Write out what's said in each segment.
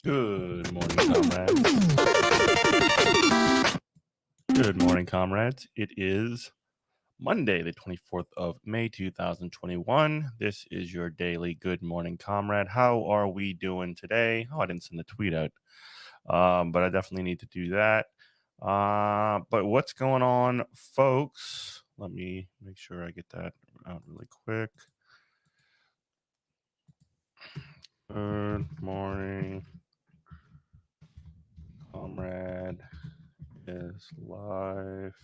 Good morning, comrades. Good morning, comrades. It is Monday, the 24th of May, 2021. This is your daily Good Morning Comrade. How are we doing today? Oh, I didn't send the tweet out, but I definitely need to do that. But what's going on, folks? Let me make sure I get that out really quick. Good morning, Comrade is live.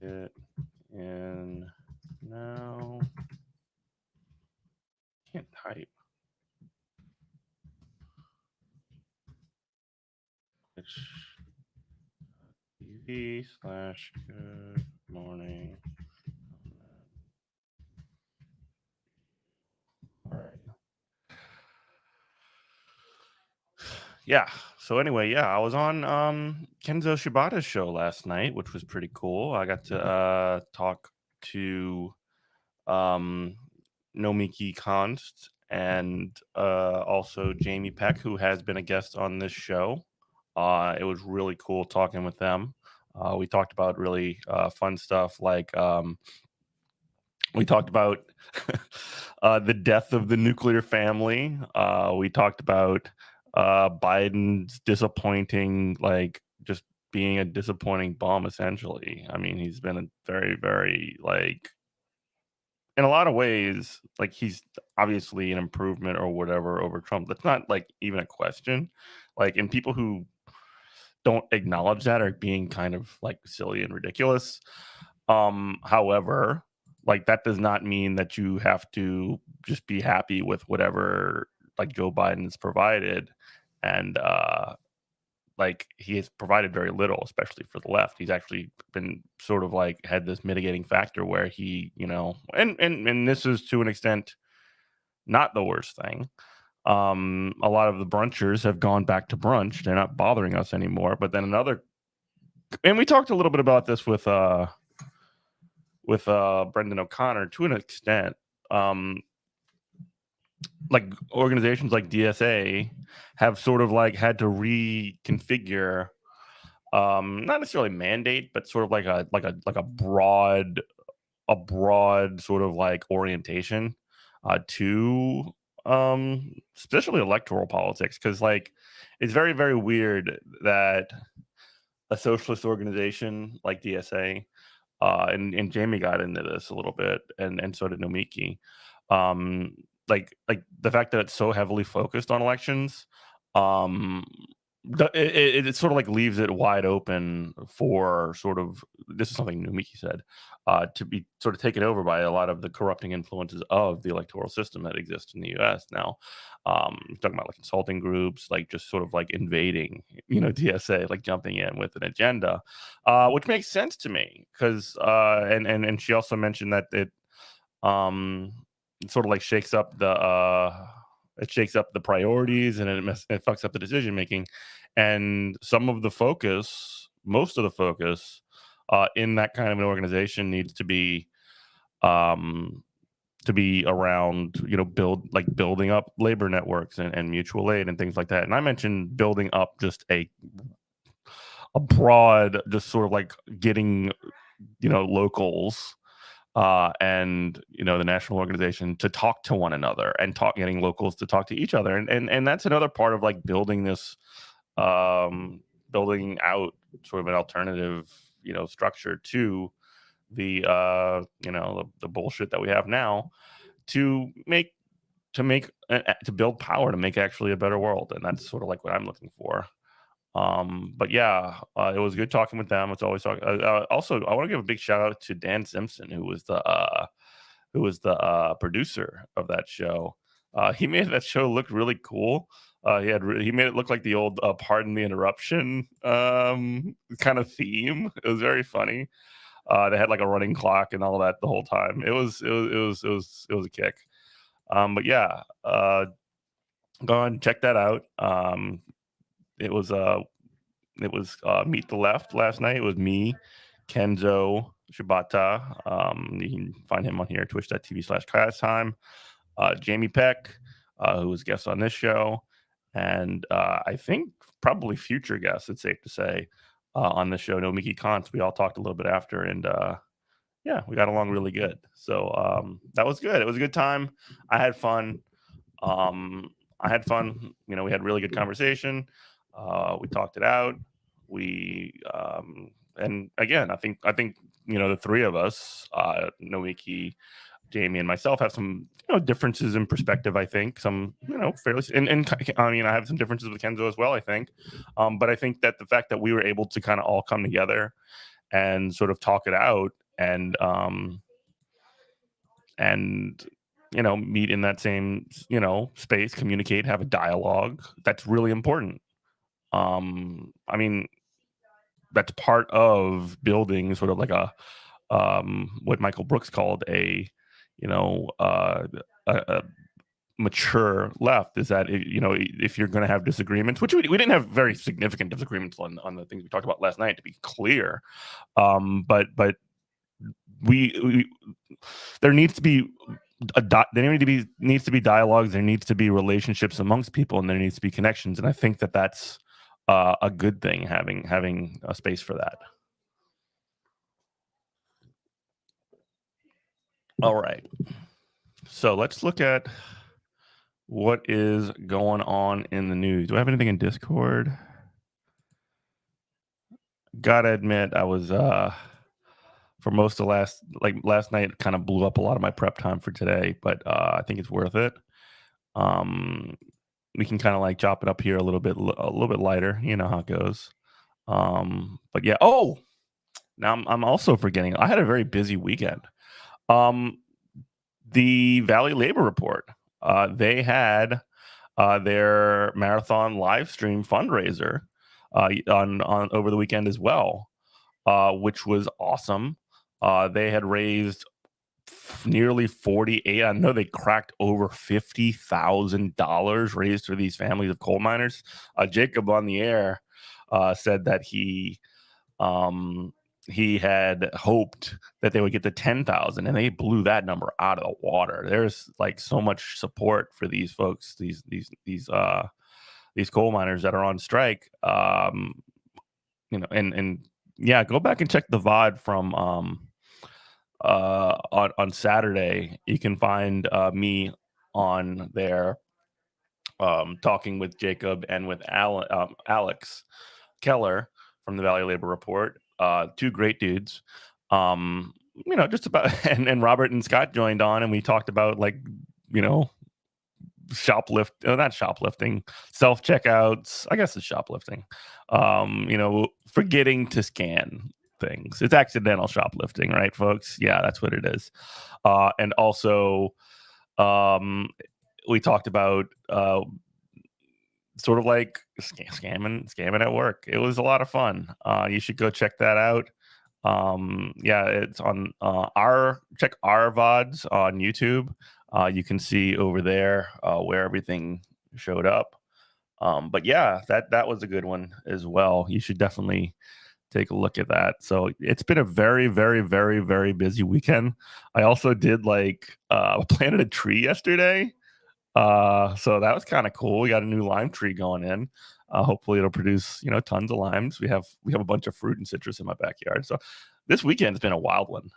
Get in now. Can't type. TV/good morning. All right. Yeah. So anyway, I was on Kenzo Shibata's show last night, which was pretty cool. I got to talk to Nomikey Const and also Jamie Peck, who has been a guest on this show. It was really cool talking with them. We talked about really fun stuff, like we talked about the death of the nuclear family. We talked about Biden's disappointing, like just being a disappointing bum, essentially. I mean, he's been a very, very, like, in a lot of ways, like, he's obviously an improvement or whatever over Trump. That's not like even a question. Like, and people who don't acknowledge that are being kind of like silly and ridiculous. However, like, that does not mean that you have to just be happy with whatever like Joe Biden's provided. And like, he has provided very little, especially for the left. He's actually been sort of like had this mitigating factor where he, and this is to an extent not the worst thing. A lot of the brunchers have gone back to brunch. They're not bothering us anymore. But then and we talked a little bit about this with Brendan O'Connor to an extent. Like, organizations like DSA have sort of like had to reconfigure, not necessarily mandate, but sort of like a broad sort of like orientation to especially electoral politics, because like it's very, very weird that a socialist organization like DSA, and Jamie got into this a little bit, and so did Nomiki. Like the fact that it's so heavily focused on elections, it sort of like leaves it wide open for sort of, this is something Nomikey said, to be sort of taken over by a lot of the corrupting influences of the electoral system that exists in the U.S. now. Talking about like consulting groups, like just sort of like invading, DSA, like jumping in with an agenda, which makes sense to me because, and she also mentioned that um, it sort of like shakes up the priorities, and it fucks up the decision making, and most of the focus in that kind of an organization needs um, to be around, building up labor networks and mutual aid and things like that. And I mentioned building up just a broad, just sort of like getting locals and the national organization to talk to one another, and getting locals to talk to each other, and that's another part of like building this, building out sort of an alternative structure to the bullshit that we have now, to build power to make actually a better world, and that's sort of like what I'm looking for. But yeah, it was good talking with them. It's always talking. Also, I want to give a big shout out to Dan Simpson, who was the producer of that show. He made that show look really cool. He made it look like the old "Pardon the Interruption" kind of theme. It was very funny. They had like a running clock and all that the whole time. It was a kick. But yeah, go on, check that out. It was Meet the Left last night. It was me, Kenzo Shibata. You can find him on here, twitch.tv/class time. Jamie Peck, who was guest on this show, and I think probably future guests, it's safe to say, on the show, Nomikey Kantz. We all talked a little bit after, and yeah, we got along really good. So that was good. It was a good time. I had fun. We had really good conversation. We talked it out. And again, I think the three of us, Nomikey, Jamie, and myself, have some differences in perspective. I think some fairly, and I mean, I have some differences with Kenzo as well, I think. But I think that the fact that we were able to kind of all come together and sort of talk it out, and meet in that same space, communicate, have a dialogue, that's really important. I mean, that's part of building sort of like what Michael Brooks called a mature left, is that if you're going to have disagreements, which we didn't have very significant disagreements on the things we talked about last night, to be clear, but we there needs to be needs to be dialogues, there needs to be relationships amongst people, and there needs to be connections, and I think that that's a good thing, having a space for that. All right, so let's look at what is going on in the news. Do I have anything in Discord? Gotta admit, I was for most of last night, kind of blew up a lot of my prep time for today, but I think it's worth it. We can kind of like chop it up here a little bit lighter. You know how it goes. But yeah. Oh, now I'm also forgetting. I had a very busy weekend. The Valley Labor Report. They had their marathon live stream fundraiser on over the weekend as well, which was awesome. They had raised nearly 48. I know they cracked over $50,000 raised for these families of coal miners. Jacob on the air said that he had hoped that they would get to 10,000, and they blew that number out of the water. There's like so much support for these folks, these coal miners that are on strike. And yeah, go back and check the VOD from on Saturday. You can find me on there talking with Jacob and with Alex Keller from the Valley Labor Report. Two great dudes. Just about and Robert and Scott joined on, and we talked about not shoplifting, self-checkouts. I guess it's shoplifting. Forgetting to scan things. It's accidental shoplifting, right, folks? Yeah, that's what it is. And also, we talked about sort of like scamming at work. It was a lot of fun. You should go check that out. It's on check our VODs on YouTube. You can see over there where everything showed up. But yeah, that was a good one as well. You should definitely take a look at that. So it's been a very, very, very, very busy weekend. I also did planted a tree yesterday. So that was kind of cool. We got a new lime tree going in. Hopefully it'll produce, tons of limes. We have a bunch of fruit and citrus in my backyard. So this weekend's been a wild one.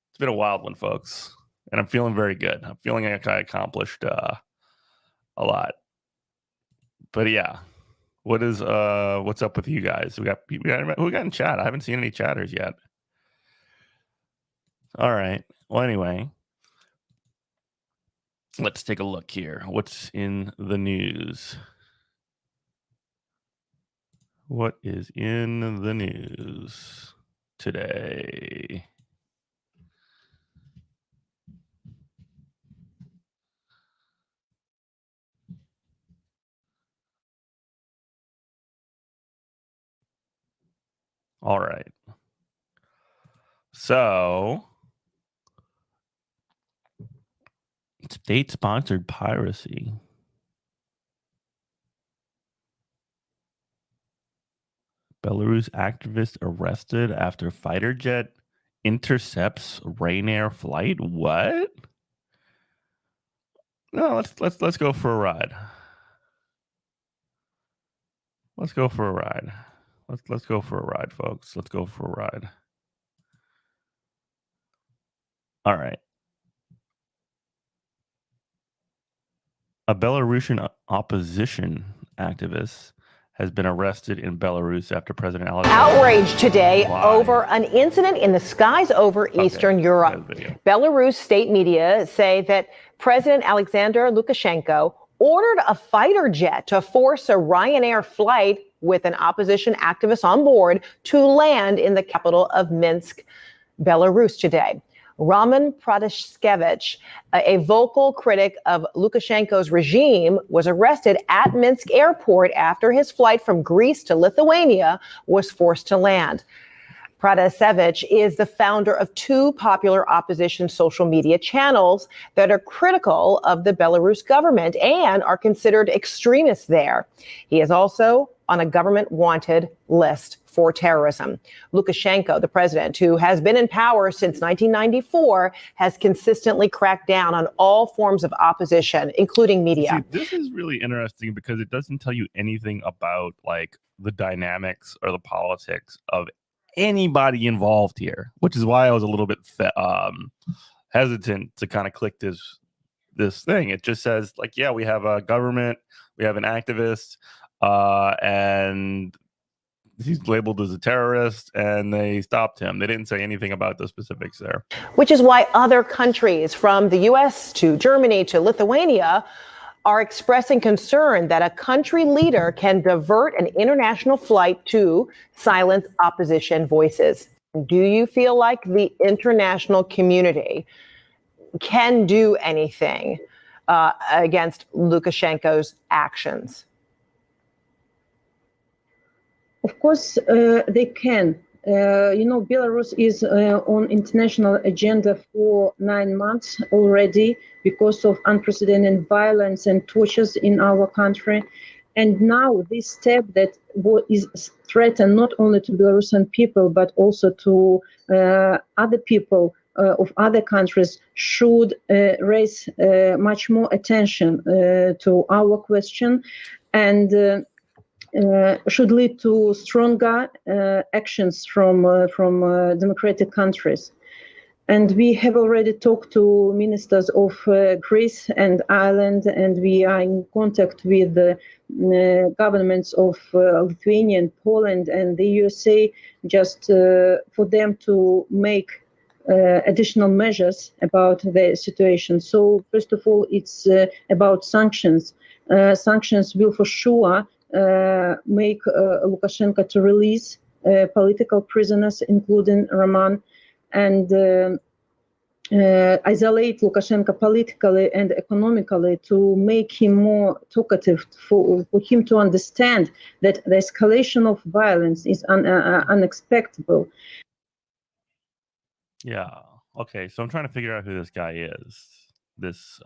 It's been a wild one, folks. And I'm feeling very good. I'm feeling like I accomplished a lot. But yeah, what's up with you guys? Who got in chat? I haven't seen any chatters yet. All right. Well, anyway, let's take a look here. What's in the news? What is in the news today? All right. So, state-sponsored piracy. Belarus activist arrested after fighter jet intercepts Ryanair flight. What? No, let's go for a ride. Let's go for a ride. Let's go for a ride, folks. Let's go for a ride. All right. A Belarusian opposition activist has been arrested in Belarus after President Alexander. Outrage today over an incident in the skies over Eastern Europe. Belarus state media say that President Alexander Lukashenko ordered a fighter jet to force a Ryanair flight with an opposition activist on board to land in the capital of Minsk, Belarus today. Roman Protasevich, a vocal critic of Lukashenko's regime, was arrested at Minsk airport after his flight from Greece to Lithuania was forced to land. Protasevich is the founder of two popular opposition social media channels that are critical of the Belarus government and are considered extremists there. He is also on a government wanted list for terrorism. Lukashenko, the president, who has been in power since 1994, has consistently cracked down on all forms of opposition, including media. See, this is really interesting because it doesn't tell you anything about the dynamics or the politics of anybody involved here, which is why I was a little bit hesitant to kind of click this thing. It just says we have a government, we have an activist, and he's labeled as a terrorist, and they stopped him. They didn't say anything about the specifics there. Which is why other countries, from the U.S. to Germany to Lithuania, are expressing concern that a country leader can divert an international flight to silence opposition voices. Do you feel like the international community can do anything against Lukashenko's actions? Of course, they can. Belarus is on international agenda for 9 months already because of unprecedented violence and tortures in our country. And now this step that is threatened not only to Belarusian people, but also to other people of other countries should raise much more attention to our question and should lead to stronger actions from democratic countries. And we have already talked to ministers of Greece and Ireland, and we are in contact with the governments of Lithuania and Poland and the USA, just for them to make additional measures about the situation. So first of all, it's about sanctions. Sanctions will for sure make Lukashenko to release political prisoners, including Roman, and isolate Lukashenko politically and economically to make him more talkative, for him to understand that the escalation of violence is unexpected. Yeah. Okay. So I'm trying to figure out who this guy is. This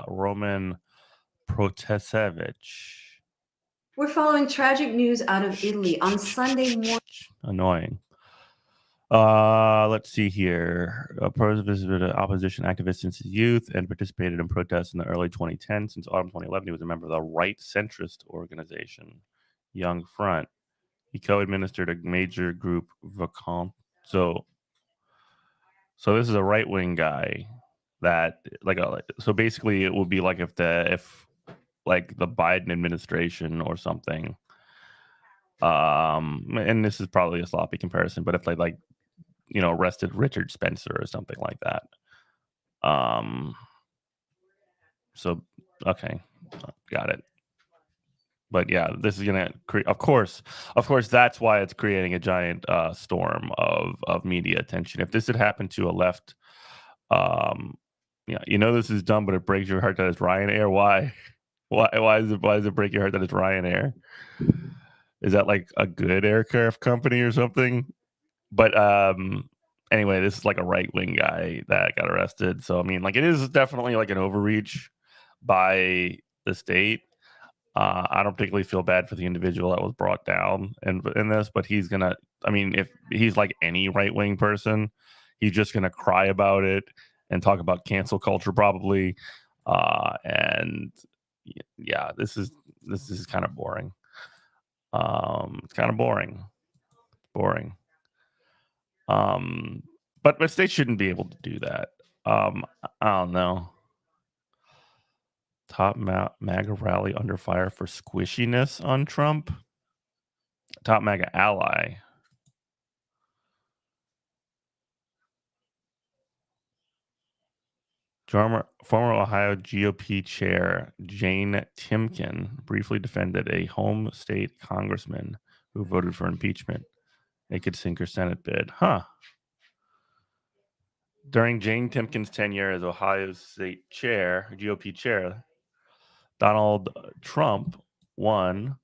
Roman Protasevich. We're following tragic news out of Italy on Sunday morning. Annoying. Let's see here. Visited an opposition activist since his youth and participated in protests in the early 2010s. Since autumn 2011, he was a member of the right centrist organization, Young Front. He co-administered a major group, Vacant. So this is a right-wing guy that so basically it would be like if the Biden administration or something, and this is probably a sloppy comparison, but if they arrested Richard Spencer or something like that. So okay, got it. But yeah, this is gonna create, of course, that's why it's creating a giant storm of media attention. If this had happened to a left, this is dumb, but it breaks your heart that it's Ryanair. Why? Why does it break your heart that it's Ryanair? Is that like a good aircraft company or something? But anyway, this is like a right-wing guy that got arrested. So I mean, like, it is definitely like an overreach by the state. I don't particularly feel bad for the individual that was brought down in this, but he's gonna. I mean, if he's like any right-wing person, he's just gonna cry about it and talk about cancel culture probably. And yeah, this is kind of boring. It's kind of boring. But the state shouldn't be able to do that. I don't know. Top MAGA rally under fire for squishiness on Trump. Top MAGA ally. Former Ohio GOP chair Jane Timken briefly defended a home state congressman who voted for impeachment. It could sink her Senate bid. Huh. During Jane Timken's tenure as Ohio State chair, GOP chair, Donald Trump won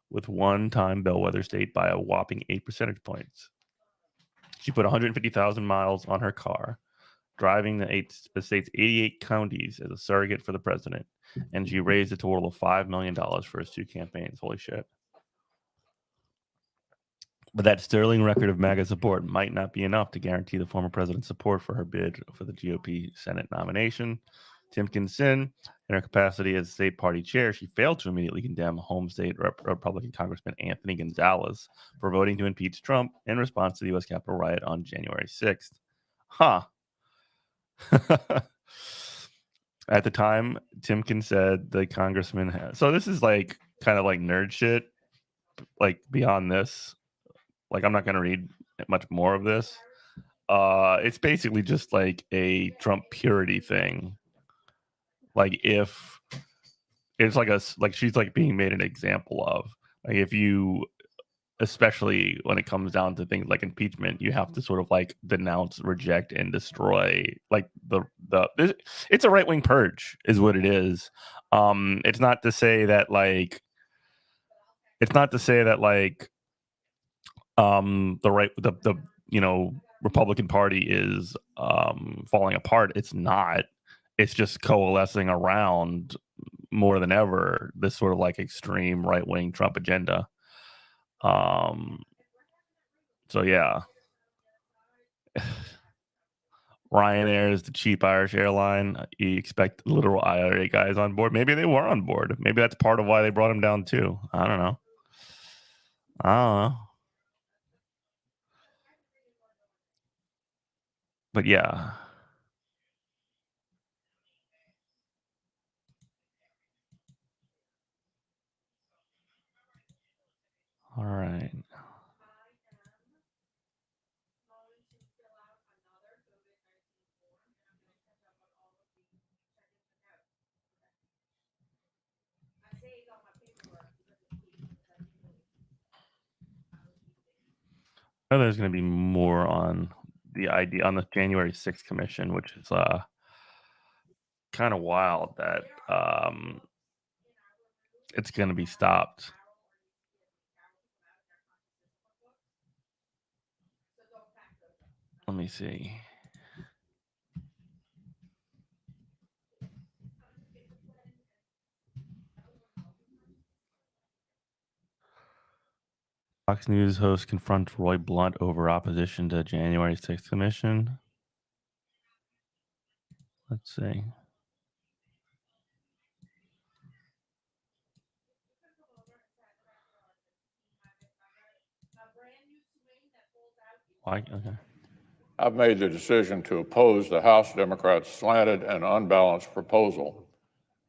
with one-time bellwether state by a whopping 8 percentage points. She put 150,000 miles on her car, driving the state's 88 counties as a surrogate for the president, and she raised a total of $5 million for his 2 campaigns. Holy shit. But that sterling record of MAGA support might not be enough to guarantee the former president's support for her bid for the GOP Senate nomination. Timken's sin, in her capacity as state party chair, she failed to immediately condemn home state Republican Congressman Anthony Gonzalez for voting to impeach Trump in response to the U.S. Capitol riot on January 6th. Huh. At the time, Timken said the congressman had... So this is like kind of like nerd shit, like beyond this. Like, I'm not going to read much more of this. It's basically just like a Trump purity thing. Like, if it's like she's like being made an example of, like, if you, especially when it comes down to things like impeachment, you have to sort of like denounce, reject, and destroy like it's a right-wing purge is what it is. It's not to say that like the Republican Party is falling apart. It's not. It's just coalescing around more than ever this sort of like extreme right-wing Trump agenda. So yeah. Ryanair is the cheap Irish airline. You expect literal IRA guys on board. Maybe they were on board. Maybe that's part of why they brought him down too. I don't know. But yeah. All right. know there's going to be more on the idea on the January 6th commission, which is kind of wild that it's going to be stopped. Let me see. Fox News host confronts Roy Blunt over opposition to January 6th commission. Let's see. Why? Okay. I've made the decision to oppose the House Democrats' slanted and unbalanced proposal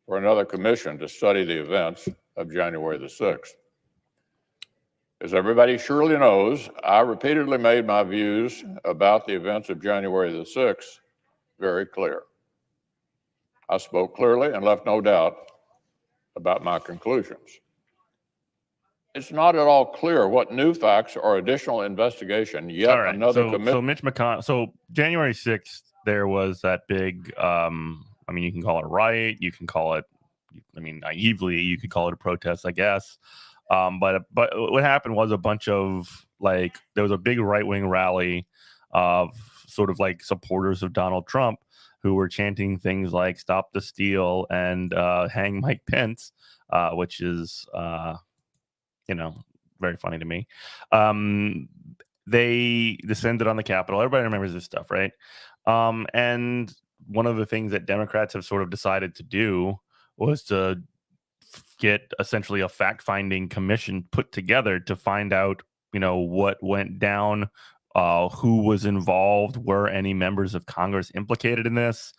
for another commission to study the events of January the 6th. As everybody surely knows, I repeatedly made my views about the events of January the 6th very clear. I spoke clearly and left no doubt about my conclusions. It's not at all clear what new facts or additional investigation yet another commission. So Mitch McConnell. So January 6th, there was that big. I mean, you can call it a riot. You can call it. I mean, naively, you could call it a protest, I guess. But what happened was a bunch of there was a big right wing rally of sort of like supporters of Donald Trump who were chanting things like "Stop the Steal" and "Hang Mike Pence," which is. Very funny to me. They descended on the Capitol. Everybody remembers this stuff, right? And one of the things that Democrats have sort of decided to do was to get essentially a fact-finding commission put together to find out, what went down, who was involved, were any members of Congress implicated in this,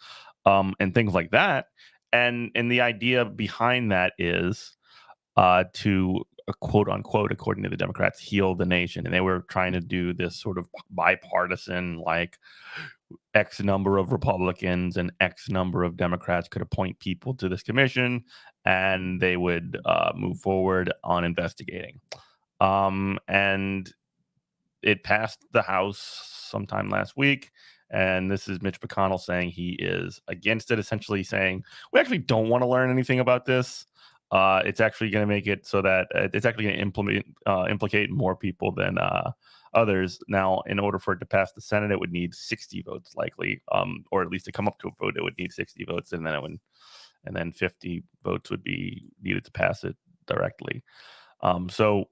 and things like that. And the idea behind that is to quote unquote, according to the Democrats, heal the nation. And they were trying to do this sort of bipartisan, X number of Republicans and X number of Democrats could appoint people to this commission and they would move forward on investigating. And it passed the House sometime last week. And this is Mitch McConnell saying he is against it, essentially saying, we actually don't want to learn anything about this. It's actually going to make it so that it's actually going to implicate more people than others. Now, in order for it to pass the Senate, it would need 60 votes, likely, or at least to come up to a vote, it would need 60 votes, and then 50 votes would be needed to pass it directly. The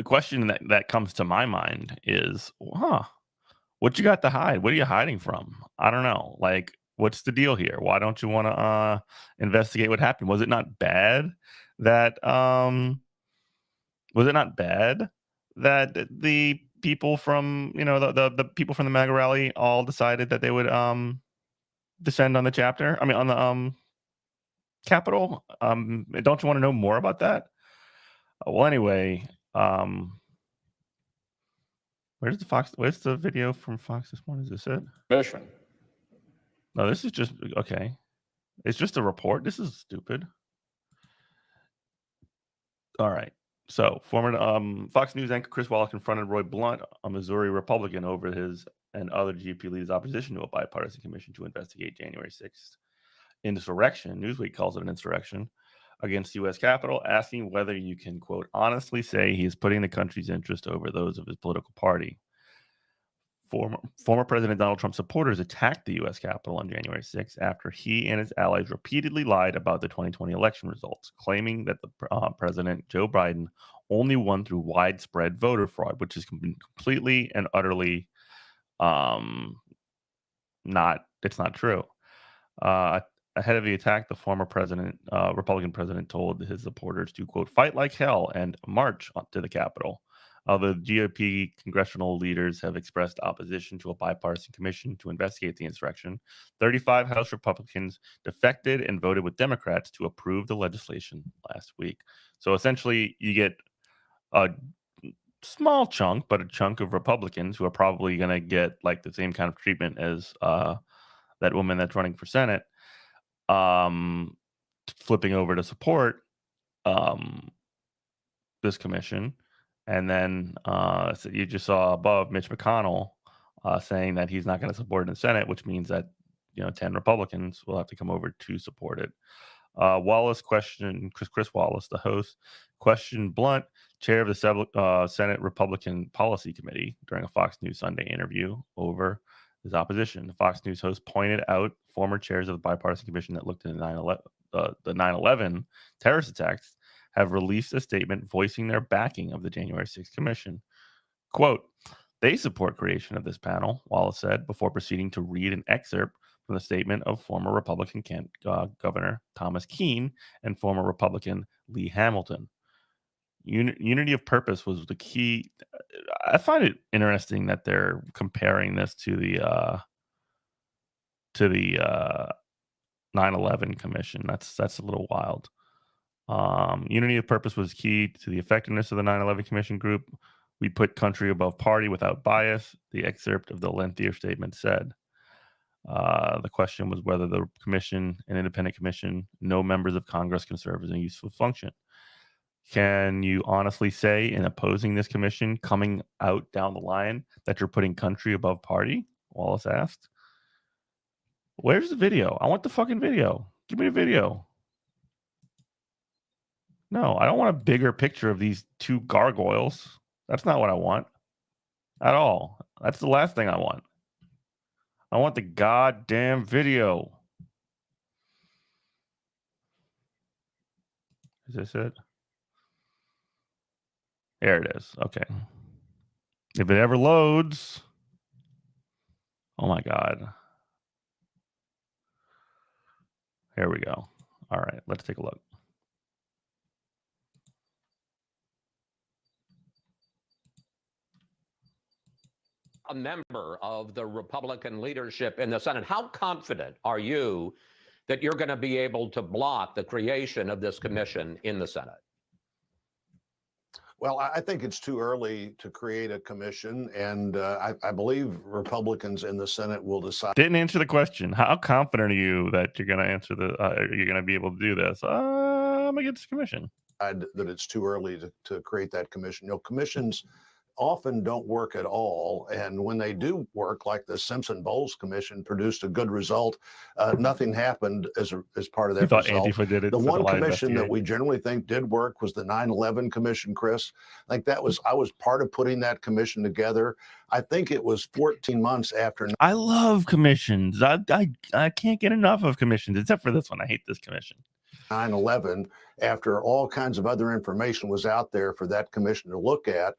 question that comes to my mind is, what you got to hide? What are you hiding from? I don't know. What's the deal here? Why don't you want to investigate what happened? Was it not bad that the people from the people from the MAGA rally all decided that they would descend on the chapter? I mean, on the Capitol. Don't you want to know more about that? Well, anyway, where's the video from Fox this morning? Is this it? Mission. No, this is just okay. It's just a report. This is stupid. All right. So, former Fox News anchor Chris Wallace confronted Roy Blunt, a Missouri Republican, over his and other GOP leaders' opposition to a bipartisan commission to investigate January 6th insurrection. Newsweek calls it an insurrection against the U.S. Capitol, asking whether you can, quote, honestly say he is putting the country's interest over those of his political party. Former President Donald Trump supporters attacked the U.S. Capitol on January 6th after he and his allies repeatedly lied about the 2020 election results, claiming that the President Joe Biden only won through widespread voter fraud, which is completely and utterly not true. Ahead of the attack, the former Republican president told his supporters to, quote, fight like hell and march to the Capitol. Although GOP congressional leaders have expressed opposition to a bipartisan commission to investigate the insurrection, 35 House Republicans defected and voted with Democrats to approve the legislation last week. So essentially, you get a small chunk, but a chunk of Republicans who are probably going to get the same kind of treatment as that woman that's running for Senate, flipping over to support this commission. And then so you just saw above Mitch McConnell saying that he's not going to support it in the Senate, which means that 10 Republicans will have to come over to support it. Wallace questioned Chris Wallace, the host, questioned Blunt, chair of the Senate Republican Policy Committee, during a Fox News Sunday interview over his opposition. The Fox News host pointed out former chairs of the bipartisan commission that looked into the 9/11 terrorist attacks have released a statement voicing their backing of the January 6th commission. Quote, they support creation of this panel, Wallace said, before proceeding to read an excerpt from the statement of former Republican Governor Thomas Keene and former Republican Lee Hamilton. Unity of purpose was the key. I find it interesting that they're comparing this to the 9/11 commission. That's a little wild. Unity of purpose was key to the effectiveness of the 9/11 commission group. We put country above party without bias, the excerpt of the lengthier statement said. The question was whether the commission, an independent commission, no members of Congress can serve as a useful function. Can you honestly say, in opposing this commission, coming out down the line, that you're putting country above party? Wallace asked. Where's the video? I want the fucking video. Give me the video. No, I don't want a bigger picture of these two gargoyles. That's not what I want at all. That's the last thing I want. I want the goddamn video. Is this it? There it is. Okay. If it ever loads. Oh my God. Here we go. All right, let's take a look. A member of the Republican leadership in the Senate, how confident are you that you're going to be able to block the creation of this commission in the Senate? Well, I think it's too early to create a commission, and I believe Republicans in the Senate will decide. Didn't answer the question. How confident are you that you're going to answer you're going to be able to do this? I'm against the commission. That it's too early to create that commission. commissions often don't work at all, and when they do work, like the Simpson-Bowles Commission produced a good result, nothing happened as part of that result. Antifa did it. The one commission that we generally think did work was the 9/11 Commission, Chris. I think I was part of putting that commission together. I think it was 14 months after. I love commissions. I can't get enough of commissions, except for this one. I hate this commission. 9/11, after all kinds of other information was out there for that commission to look at,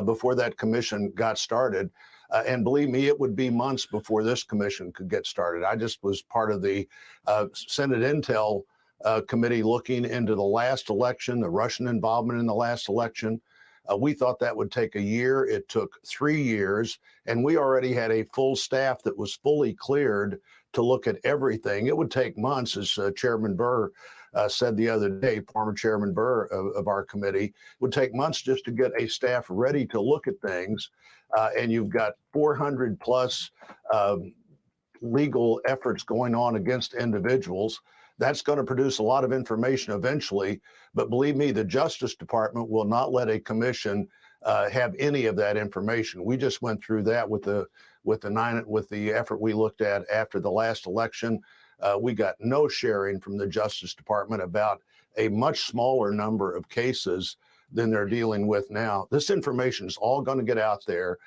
before that commission got started. And believe me, it would be months before this commission could get started. I just was part of the Senate Intel Committee looking into the last election, the Russian involvement in the last election. We thought that would take a year. It took 3 years, and we already had a full staff that was fully cleared to look at everything. It would take months, as Chairman Burr said the other day, former Chairman Burr of our committee, it would take months just to get a staff ready to look at things. And you've got 400 plus legal efforts going on against individuals. That's going to produce a lot of information eventually. But believe me, the Justice Department will not let a commission have any of that information. We just went through that with the effort we looked at after the last election. We got no sharing from the Justice Department about a much smaller number of cases than they're dealing with now. This information is all going to get out there.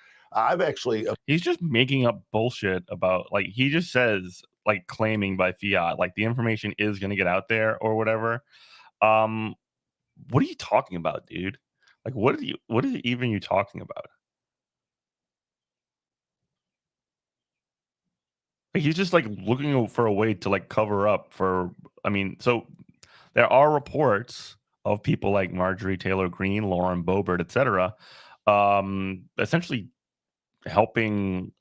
He's just making up bullshit about, like, he just says, like, claiming by fiat, like the information is going to get out there or whatever. What are you talking about, dude? Like, what is even you talking about? He's just like looking for a way to like cover up for, so there are reports of people like Marjorie Taylor Greene, Lauren Boebert, etc., essentially helping,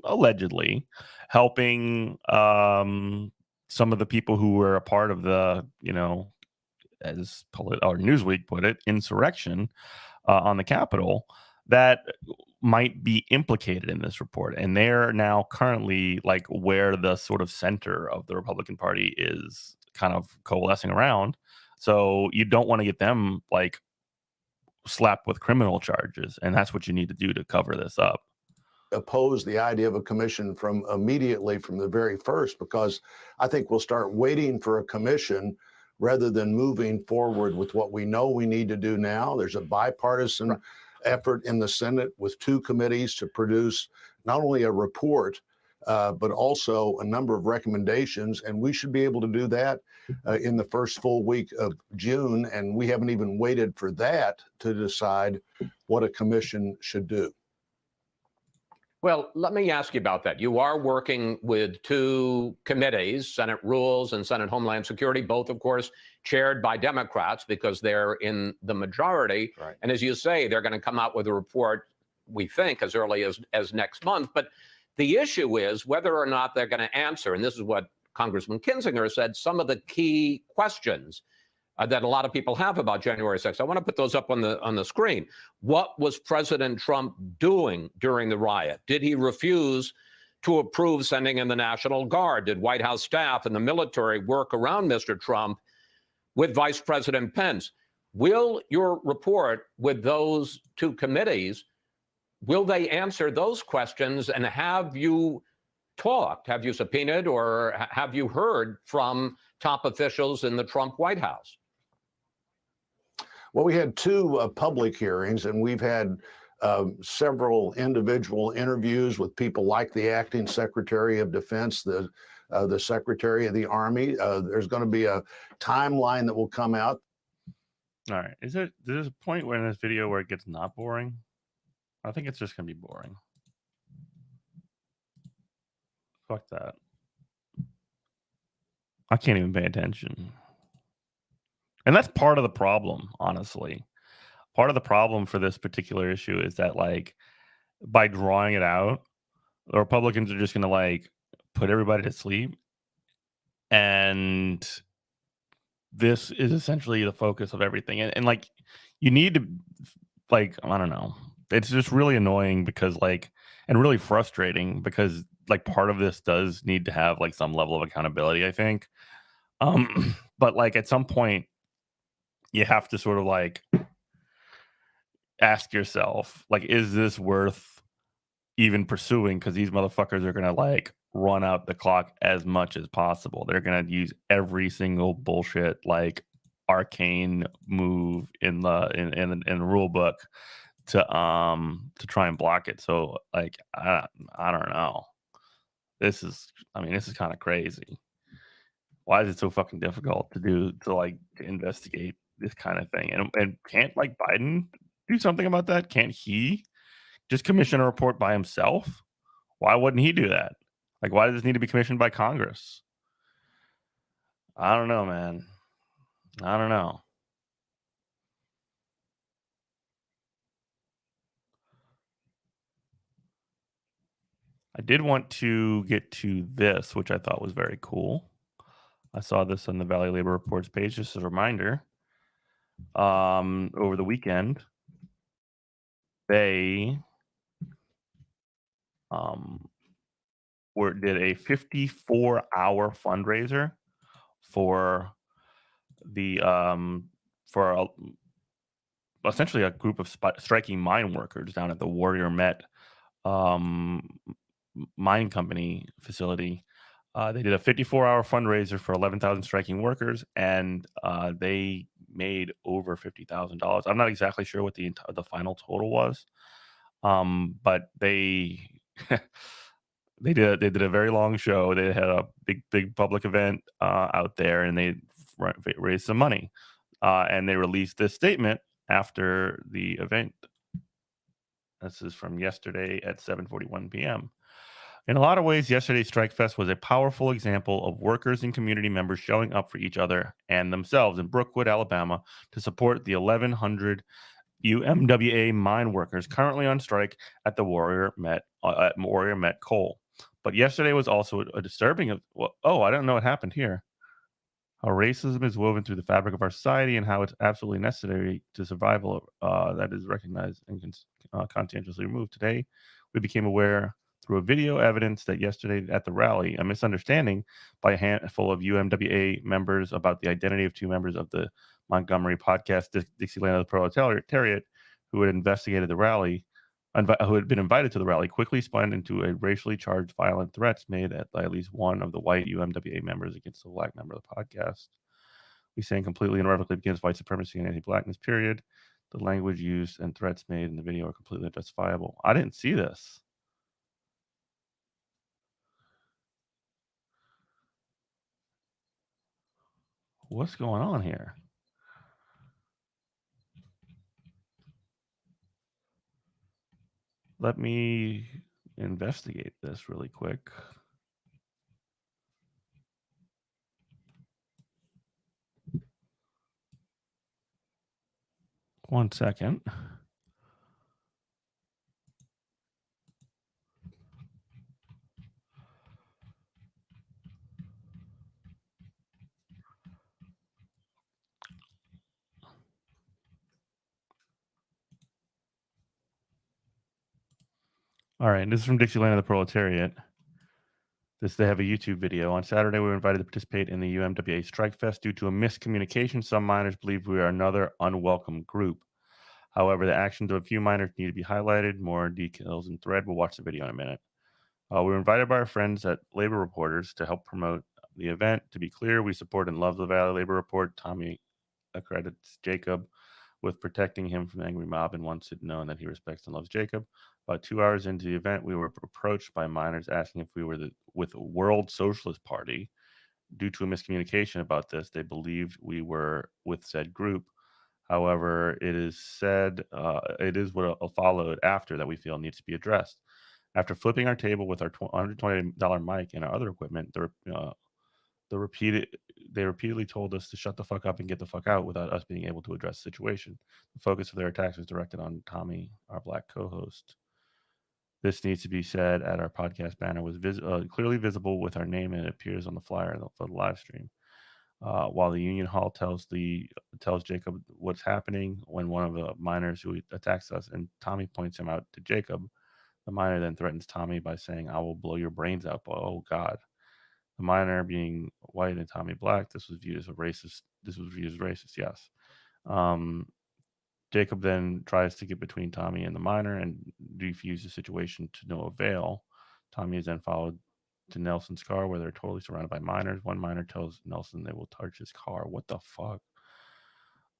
allegedly helping some of the people who were a part of the, as Newsweek put it, insurrection on the Capitol, that might be implicated in this report. And they're now currently like where the sort of center of the Republican Party is kind of coalescing around. So you don't want to get them like slapped with criminal charges, and that's what you need to do to cover this up. Oppose the idea of a commission from immediately from the very first, because I think we'll start waiting for a commission rather than moving forward with what we know we need to do now. There's a bipartisan effort in the Senate with 2 committees to produce not only a report, but also a number of recommendations. And we should be able to do that in the first full week of June. And we haven't even waited for that to decide what a commission should do. Well, let me ask you about that. You are working with 2 committees, Senate Rules and Senate Homeland Security, both, of course, chaired by Democrats because they're in the majority. Right. And as you say, they're going to come out with a report, we think, as early as next month. But the issue is whether or not they're going to answer, and this is what Congressman Kinzinger said, some of the key questions that a lot of people have about January 6th. I want to put those up on the screen. What was President Trump doing during the riot? Did he refuse to approve sending in the National Guard? Did White House staff and the military work around Mr. Trump with Vice President Pence? Will your report with those 2 committees, will they answer those questions? And have you talked, have you subpoenaed, or have you heard from top officials in the Trump White House? Well, we had 2 public hearings, and we've had several individual interviews with people like the acting Secretary of Defense, the Secretary of the Army. There's going to be a timeline that will come out. All right. There's a point where in this video where it gets not boring? I think it's just going to be boring. Fuck that. I can't even pay attention. And that's part of the problem, honestly. Part of the problem for this particular issue is that, like, by drawing it out, the Republicans are just going to, like, put everybody to sleep. And this is essentially the focus of everything. And like, you need to, like, I don't know. It's just really annoying because, like, and really frustrating because, like, part of this does need to have, like, some level of accountability, I think. But, like, at some point, you have to sort of, like, ask yourself, like, is this worth even pursuing? Because these motherfuckers are going to, like, run out the clock as much as possible. They're going to use every single bullshit, like, arcane move in the rule book to try and block it. So, like, I don't know. This is kind of crazy. Why is it so fucking difficult to investigate this kind of thing? And can't, like, Biden do something about that? Can't he just commission a report by himself? Why wouldn't he do that? Like, why does this need to be commissioned by Congress? I don't know, man. I don't know. I did want to get to this, which I thought was very cool. I saw this on the Valley Labor Reports page. Just as a reminder, over the weekend, they did a 54-hour fundraiser for the essentially a group of striking mine workers down at the Warrior Met mine company facility. They did a 54-hour fundraiser for 11,000 striking workers, and they made over $50,000. I'm not exactly sure what the final total was, but they they did a very long show. They had a big public event out there, and they raised some money, and they released this statement after the event. This is from yesterday at 7:41 p.m. In a lot of ways, yesterday's Strike Fest was a powerful example of workers and community members showing up for each other and themselves in Brookwood, Alabama, to support the 1,100 UMWA mine workers currently on strike at the Warrior Met Coal. But yesterday was also a disturbing I don't know what happened here. How racism is woven through the fabric of our society and how it's absolutely necessary to survival that is recognized and conscientiously removed. Today, we became aware through a video evidence that yesterday at the rally, a misunderstanding by a handful of UMWA members about the identity of two members of the Montgomery podcast, Dixieland of the Proletariat, who had investigated the rally, who had been invited to the rally, quickly spun into a racially charged violent threats made at least one of the white UMWA members against a black member of the podcast. We stand completely and irrevocably against white supremacy and anti-blackness, period. The language used and threats made in the video are completely unjustifiable. I didn't see this. What's going on here? Let me investigate this really quick. One second. All right, this is from Dixieland of the Proletariat. They have a YouTube video. On Saturday, we were invited to participate in the UMWA Strike Fest. Due to a miscommunication, some miners believe we are another unwelcome group. However, the actions of a few miners need to be highlighted. More details in thread. We'll watch the video in a minute. We were invited by our friends at Labor Reporters to help promote the event. To be clear, we support and love the Valley Labor Report. Tommy accredits Jacob with protecting him from the angry mob and wants it known that he respects and loves Jacob. About 2 hours into the event, we were approached by miners asking if we were with the World Socialist Party. Due to a miscommunication about this, they believed we were with said group. However, it is what followed after that we feel needs to be addressed. After flipping our table with our $120 mic and our other equipment, they repeatedly told us to shut the fuck up and get the fuck out without us being able to address the situation. The focus of their attacks was directed on Tommy, our black co-host. This needs to be said at our podcast banner was clearly visible with our name, and it appears on the flyer for the live stream. While the Union Hall tells Jacob what's happening when one of the miners who attacks us, and Tommy points him out to Jacob, the miner then threatens Tommy by saying, "I will blow your brains out." Oh God. The miner being white and Tommy black, this was viewed as racist. Yes. Jacob then tries to get between Tommy and the miner and defuse the situation to no avail. Tommy is then followed to Nelson's car where they're totally surrounded by miners. One miner tells Nelson they will touch his car. What the fuck?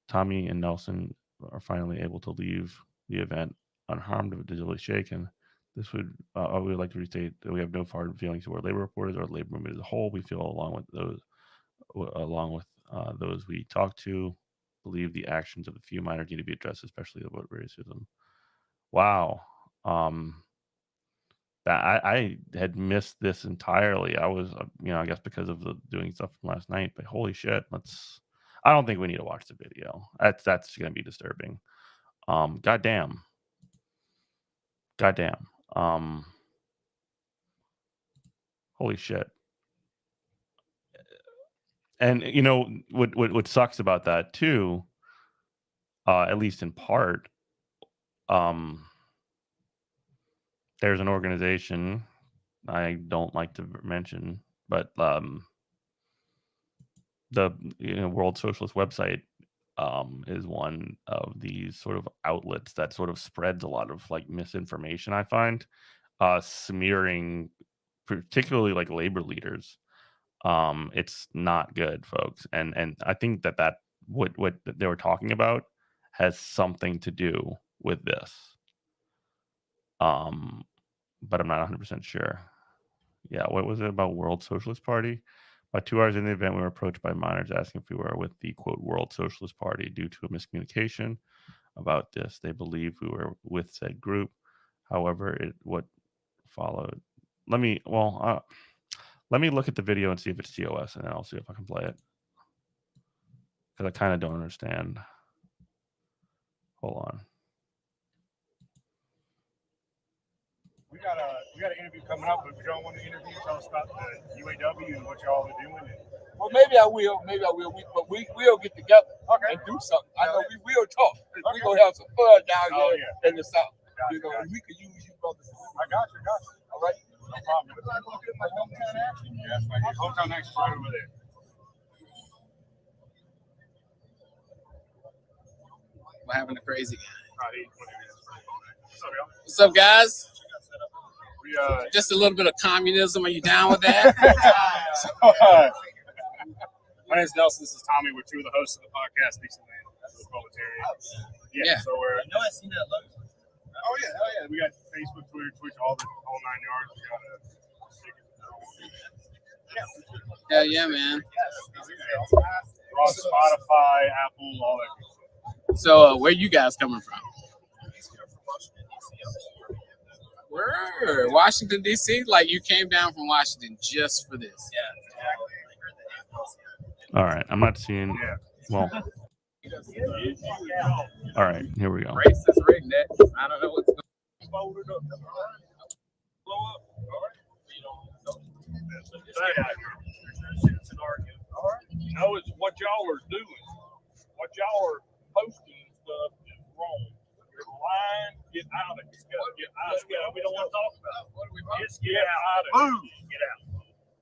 Tommy and Nelson are finally able to leave the event unharmed but digitally shaken. This would we would like to restate that we have no hard feelings toward labor reporters or labor movement as a whole. We feel along with those we talk to, believe the actions of a few minors need to be addressed, especially about racism. Wow. I had missed this entirely. I was, I guess because of the doing stuff from last night, but holy shit, I don't think we need to watch the video. That's going to be disturbing. Goddamn. Holy shit. And what sucks about that too, at least in part, there's an organization I don't like to mention, but the World Socialist website is one of these sort of outlets that sort of spreads a lot of like misinformation. I find smearing, particularly like labor leaders. It's not good, folks, and I think that what they were talking about has something to do with this. But I'm not 100% sure. Yeah, what was it about World Socialist Party? About 2 hours in the event, we were approached by miners asking if we were with the quote World Socialist Party. Due to a miscommunication about this, they believe we were with said group. However, what followed. Let me look at the video and see if it's TOS, and then I'll see if I can play it. Because I kind of don't understand. Hold on. We got an interview coming up, but if you don't want to interview, tell us about the UAW and what y'all are doing. Well, maybe I will. But we will get together and do something. I know we will talk. Okay. We're going to have some fun down here in the South. And we could use you brothers. I got you. All right? No problem. My hometown action? Yes, my hometown action right over there. We're having a crazy guy. What's up, guys? Just a little bit of communism. Are you down with that? My name's Nelson. This is Tommy. We're two of the hosts of the podcast, Decent Man, the Proletariat. Yeah. So we're. I know I seen that logo. Oh yeah. We got Facebook, Twitter, Twitch, all 9 yards. We got Hell yeah, man. We're on Spotify, Apple, all that. So where you guys coming from? Where? Washington, D.C.? Like you came down from Washington just for this? Yeah. All right, I'm not seeing. Well, all right, here we go. Racist redneck. I don't know what's going on. Blow up. All right. You know, it's what y'all are doing. What y'all are posting and stuff is wrong. You're lying. Get out of it. Get out of it. We don't want to talk about it. Just get out of it. Get out.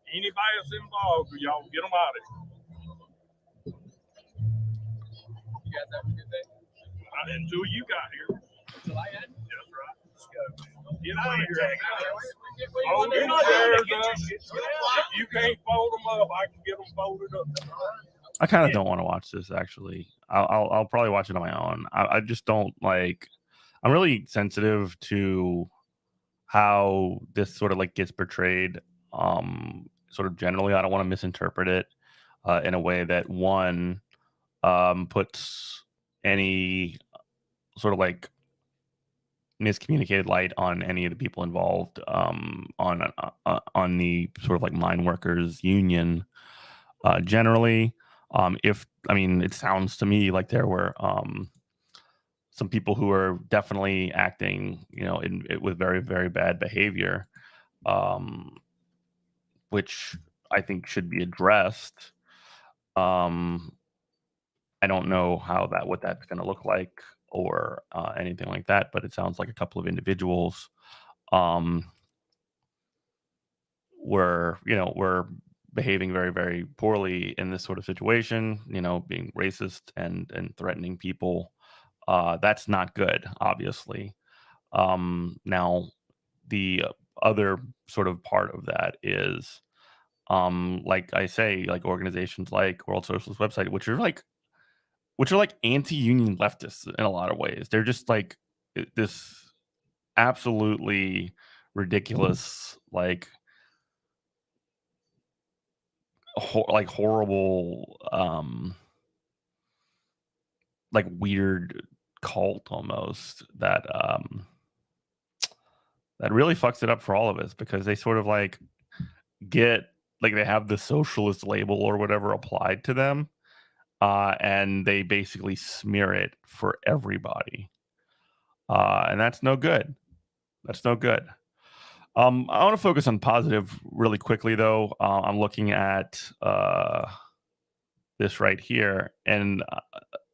Anybody that's involved, y'all get them out of it. You guys have a good day. Until you got here. Until I had. That's right. Let's go. Get out of here. Oh, you're not there, if you can't fold them up, I can get them folded up. I kind of don't want to watch this. Actually, I'll probably watch it on my own. I just don't like. I'm really sensitive to how this sort of like gets portrayed. Sort of generally, I don't want to misinterpret it in a way that one puts any sort of like miscommunicated light on any of the people involved on the sort of like mine workers union generally. It sounds to me like there were some people who are definitely acting, with very, very bad behavior, which I think should be addressed. I don't know what that's going to look like or anything like that, but it sounds like a couple of individuals were behaving very, very poorly in this sort of situation, being racist and threatening people. That's not good, obviously. Now, the other sort of part of that is, like I say, like organizations like World Socialist Website, which are like anti-union leftists in a lot of ways. They're just like this absolutely ridiculous, like horrible, like weird cult almost that really fucks it up for all of us, because they sort of like get like they have the socialist label or whatever applied to them. And they basically smear it for everybody. And that's no good. That's no good. I want to focus on positive really quickly, though. I'm looking at this right here. And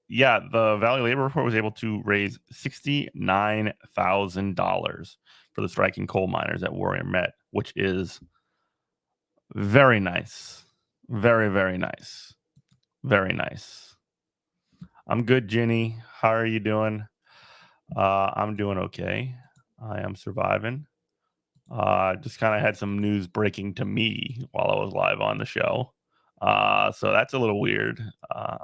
the Valley Labor Report was able to raise $69,000 for the striking coal miners at Warrior Met, which is very nice. Very, very nice. Very nice. I'm good, Ginny. How are you doing? I'm doing okay. I am surviving. Just kind of had some news breaking to me while I was live on the show. So that's a little weird.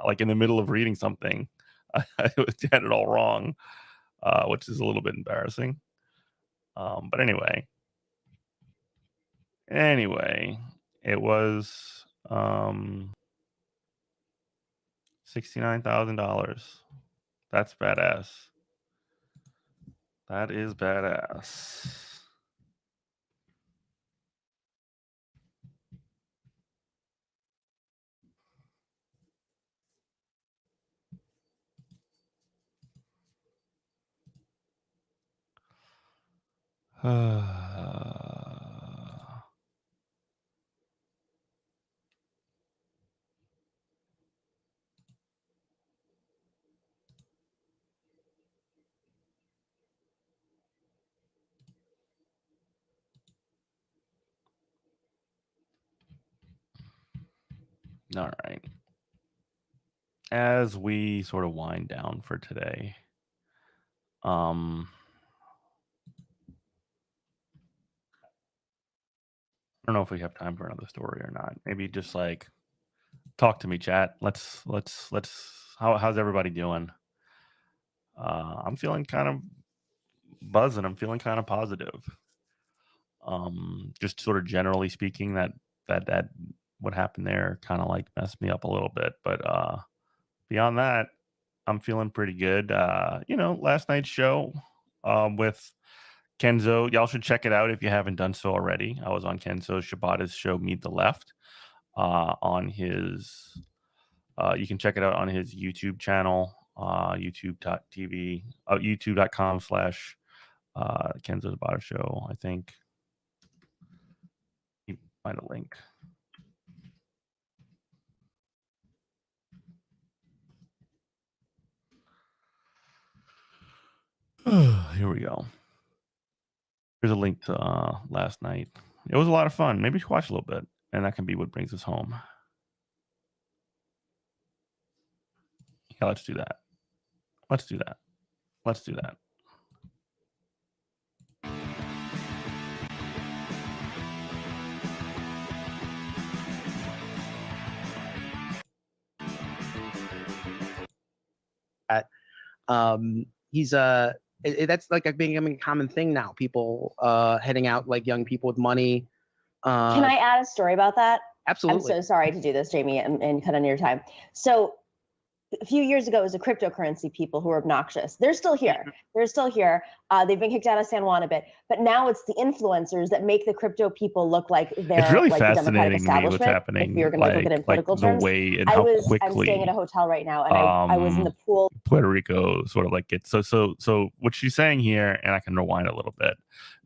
Like in the middle of reading something, I had it all wrong, which is a little bit embarrassing. But anyway, it was $69,000. That's badass. That is badass. All right. As we sort of wind down for today, I don't know if we have time for another story or not. Maybe just like talk to me, chat. Let's how's everybody doing? I'm feeling kind of buzzing. I'm feeling kind of positive. Just sort of generally speaking, that what happened there kind of like messed me up a little bit. But beyond that, I'm feeling pretty good. Last night's show with Kenzo, y'all should check it out if you haven't done so already. I was on Kenzo Shibata's show, Meet the Left, on his. You can check it out on his YouTube channel, youtube.tv, youtube.com/ Kenzo Shibata Show. I think you find a link. Here we go. Here's a link to last night. It was a lot of fun. Maybe you should watch a little bit, and that can be what brings us home. Yeah, let's do that. Let's do that. Let's do that. He's that's like becoming a common thing now. People heading out, like young people with money. Can I add a story about that? Absolutely. I'm so sorry to do this, Jamie, and cut on your time. So a few years ago, it was the cryptocurrency people who were obnoxious. They're still here. They're still here. They've been kicked out of San Juan a bit, but now it's the influencers that make the crypto people look like they're it's really like the fascinating Democratic to me what's establishment. happening. If you're going to look at it in political the terms, way and how quickly I'm staying at a hotel right now, and I was in the pool. Puerto Rico sort of like gets so what she's saying here, and I can rewind a little bit.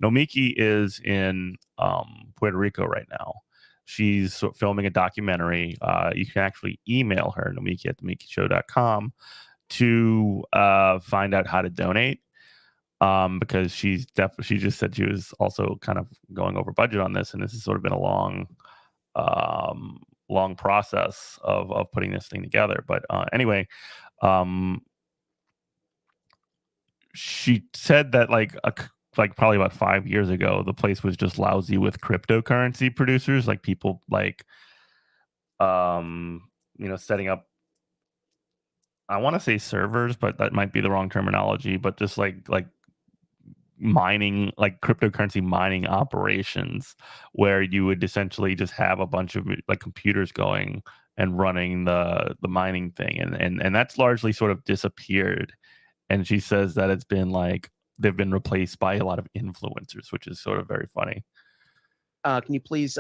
Nomikey is in Puerto Rico right now. She's filming a documentary. You can actually email her, Nomikey at NomikeyShow.com, to find out how to donate. Because she just said she was also kind of going over budget on this, and this has sort of been a long process of putting this thing together. But anyway, she said that like probably about 5 years ago, the place was just lousy with cryptocurrency producers, like people like, setting up, I want to say servers, but that might be the wrong terminology, but just like mining, like cryptocurrency mining operations, where you would essentially just have a bunch of like computers going and running the mining thing. And that's largely sort of disappeared. And she says that it's been like, they've been replaced by a lot of influencers, which is sort of very funny. Can you please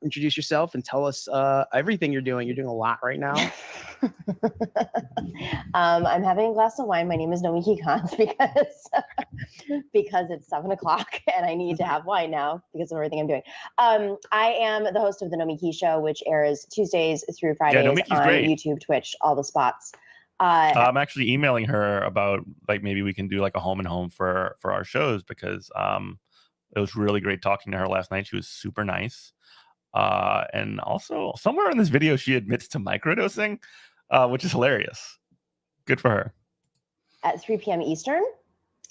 introduce yourself and tell us everything you're doing? You're doing a lot right now. I'm having a glass of wine. My name is Nomikey Khan because it's 7 o'clock and I need to have wine now because of everything I'm doing. I am the host of the Nomikey Show, which airs Tuesdays through Fridays on YouTube, Twitch, all the spots. I'm actually emailing her about like maybe we can do like a home and home for our shows, because it was really great talking to her last night. She was super nice. And also somewhere in this video, she admits to microdosing, which is hilarious. Good for her. At 3 p.m. Eastern.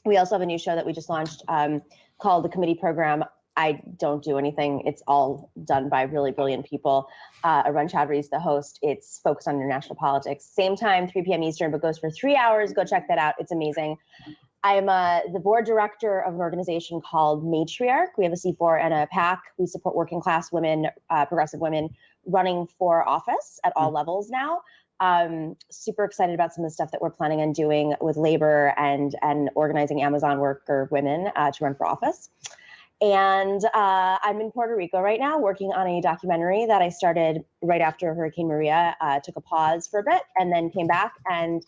We also have a new show that we just launched called The Committee Program. I don't do anything. It's all done by really brilliant people. Arun Chaudhry is the host. It's focused on international politics. Same time, 3 p.m. Eastern, but goes for 3 hours. Go check that out. It's amazing. I'm the board director of an organization called Matriarch. We have a C4 and a PAC. We support working class women, progressive women running for office at all levels now. Super excited about some of the stuff that we're planning on doing with labor and organizing Amazon worker women to run for office. And I'm in Puerto Rico right now working on a documentary that I started right after Hurricane Maria. Took a pause for a bit and then came back and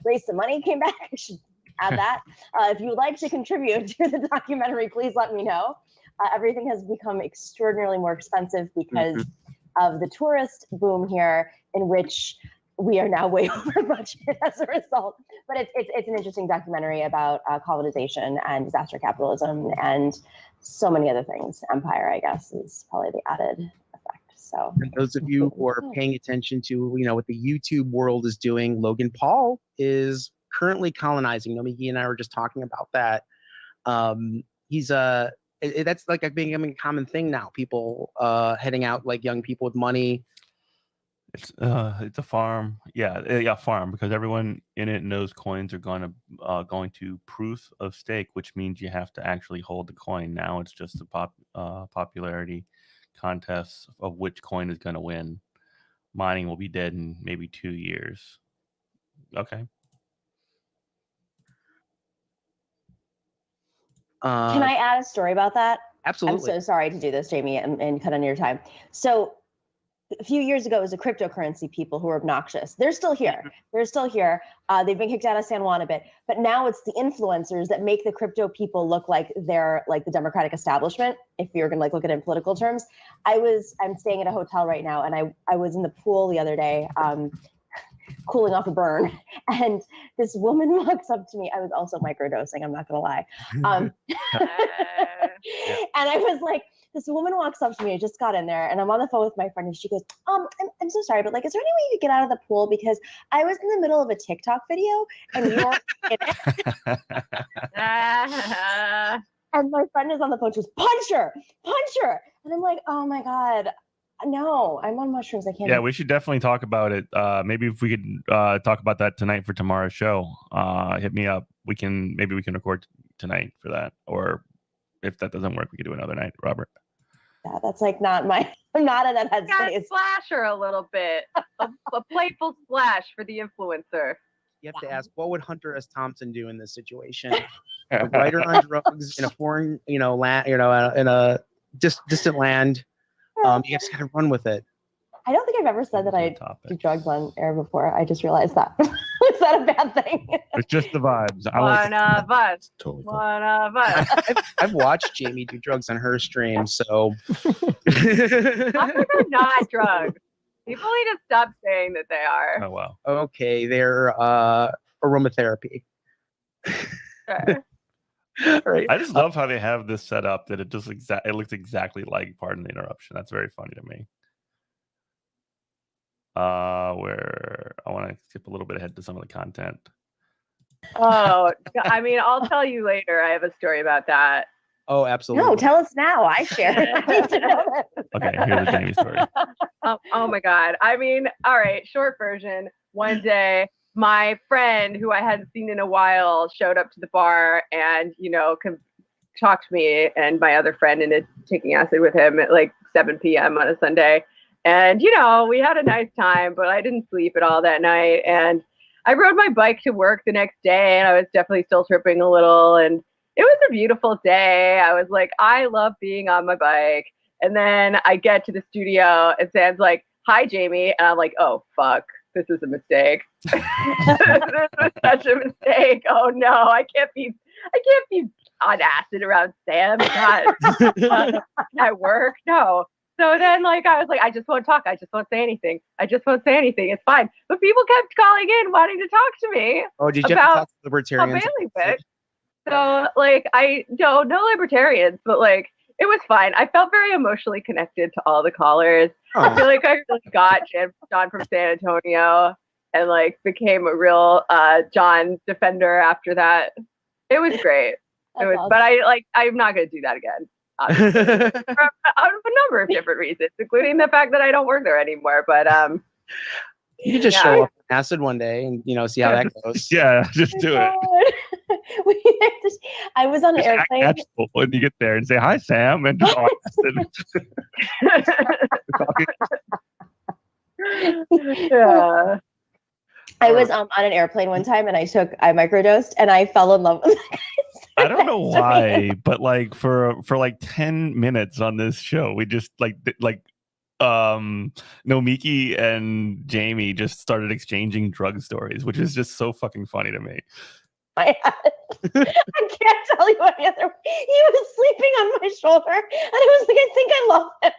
raised some money, came back. I should add that. If you would like to contribute to the documentary, please let me know. Everything has become extraordinarily more expensive because of the tourist boom here, in which we are now way over budget as a result. But it's an interesting documentary about colonization and disaster capitalism and so many other things. Empire, I guess, is probably the added effect. So, and those of you who are paying attention to what the YouTube world is doing, Logan Paul is currently colonizing. Nomikey and I were just talking about that. That's like becoming a common thing now. People heading out, like young people with money. It's a farm. Yeah, farm, because everyone in it knows coins are going to proof of stake, which means you have to actually hold the coin. Now it's just a popularity contest of which coin is going to win. Mining will be dead in maybe 2 years. Okay. Can I add a story about that? Absolutely. I'm so sorry to do this, Jamie, and cut on your time. So a few years ago, it was the cryptocurrency people who were obnoxious. They're still here. They're still here. They've been kicked out of San Juan a bit, but now it's the influencers that make the crypto people look like they're like the Democratic establishment. If you're gonna like look at it in political terms, I'm staying at a hotel right now, and I was in the pool the other day, cooling off a burn, and this woman walks up to me. I was also microdosing, I'm not gonna lie. And I was like, this woman walks up to me, I just got in there, and I'm on the phone with my friend, and she goes, I'm so sorry, but like, is there any way you could get out of the pool? Because I was in the middle of a TikTok video, and you're in it. And my friend is on the phone, she goes, punch her. And I'm like, oh my God. No, I'm on mushrooms. I can't. Yeah, we should definitely talk about it. Maybe if we could talk about that tonight for tomorrow's show. Hit me up. We can record tonight for that. Or if that doesn't work, we could do another night, Robert. Yeah, that's like not my. I'm not in that headspace. Splash her a little bit. A playful splash for the influencer. You have to ask, what would Hunter S. Thompson do in this situation? A writer on drugs in a foreign, land, in a distant land. You just gotta run with it. I don't think I've ever said that I do drugs on air before. I just realized that. Is that a bad thing? It's just the vibes. One of us. Totally. One of us. I've watched Jamie do drugs on her stream, so. They're not drugs. People need to stop saying that they are. Oh wow. Okay, they're aromatherapy. Sure. Right. I just love how they have this set up that it just it looks exactly like, pardon the interruption. That's very funny to me. Where I want to skip a little bit ahead to some of the content. Oh, I mean, I'll tell you later. I have a story about that. Oh, absolutely. No, tell us now. I share. I need to know this. Okay, here's the Jamie story. Oh my God. I mean, all right, short version. One day, my friend who I hadn't seen in a while showed up to the bar and, talked to me and my other friend into taking acid with him at like 7 p.m. on a Sunday. And, we had a nice time, but I didn't sleep at all that night. And I rode my bike to work the next day, and I was definitely still tripping a little. And it was a beautiful day. I was like, I love being on my bike. And then I get to the studio and Sam's like, hi, Jamie. And I'm like, oh, fuck. This is a mistake. This was such a mistake. Oh no, I can't be on acid around Sam. God, at work, no. So then, I was like, I just won't talk. I just won't say anything. It's fine. But people kept calling in, wanting to talk to me. Oh, did you have to talk to libertarians? So, no libertarians, but it was fine. I felt very emotionally connected to all the callers. Oh. I feel like I really got John from San Antonio and became a real John defender after that. It was great. Awesome. But I'm not going to do that again. Obviously, for a number of different reasons, including the fact that I don't work there anymore. But you could just show up on acid one day and see how that goes. Yeah, just do it. I was on an airplane. When you get there and say hi, Sam, and yeah. I was on an airplane one time and I microdosed and I fell in love with it. I don't know why, but for 10 minutes on this show, we just Nomikey and Jamie just started exchanging drug stories, which is just so fucking funny to me. I can't tell you any other. He was sleeping on my shoulder, and I was like, I think I love him.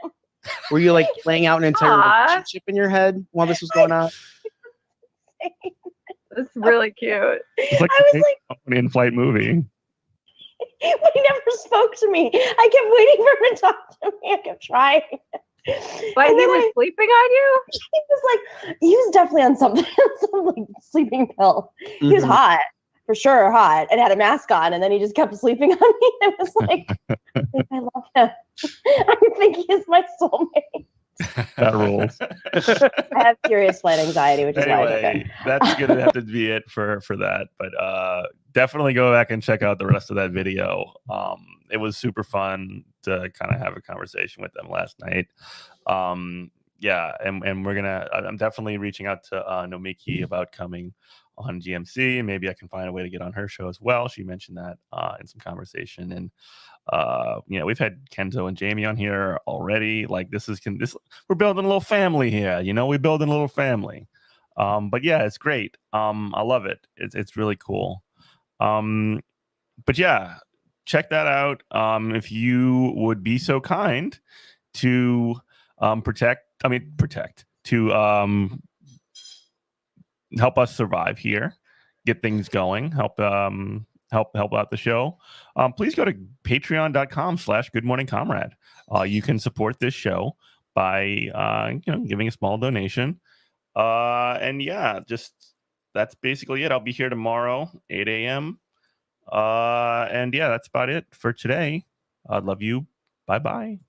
Were you playing out an entire relationship in your head while this was going on? It's really cute. It's like an in-flight movie. But he never spoke to me. I kept waiting for him to talk to me. I kept trying. But he was sleeping on you? He was definitely on something, some like sleeping pill. He was hot, for sure hot, and had a mask on, and then he just kept sleeping on me. It was like, I love him. I think he's my soulmate. That rules. I have serious flight anxiety, which is why I took it. That's gonna have to be it for that. But definitely go back and check out the rest of that video. It was super fun to kind of have a conversation with them last night. Yeah, and I'm definitely reaching out to Nomikey about coming on GMC, and maybe I can find a way to get on her show as well. She mentioned that in some conversation, and we've had Kenzo and Jamie on here already. Like this we're building a little family here. We're building a little family. But yeah, it's great. I love it. It's really cool. But yeah, check that out. If you would be so kind to protect to help us survive here, get things going, help out the show, please go to patreon.com/Good Morning Comrade. You can support this show by giving a small donation. And yeah, that's basically it. I'll be here tomorrow, 8 a.m. And yeah, that's about it for today. I love you. Bye-bye.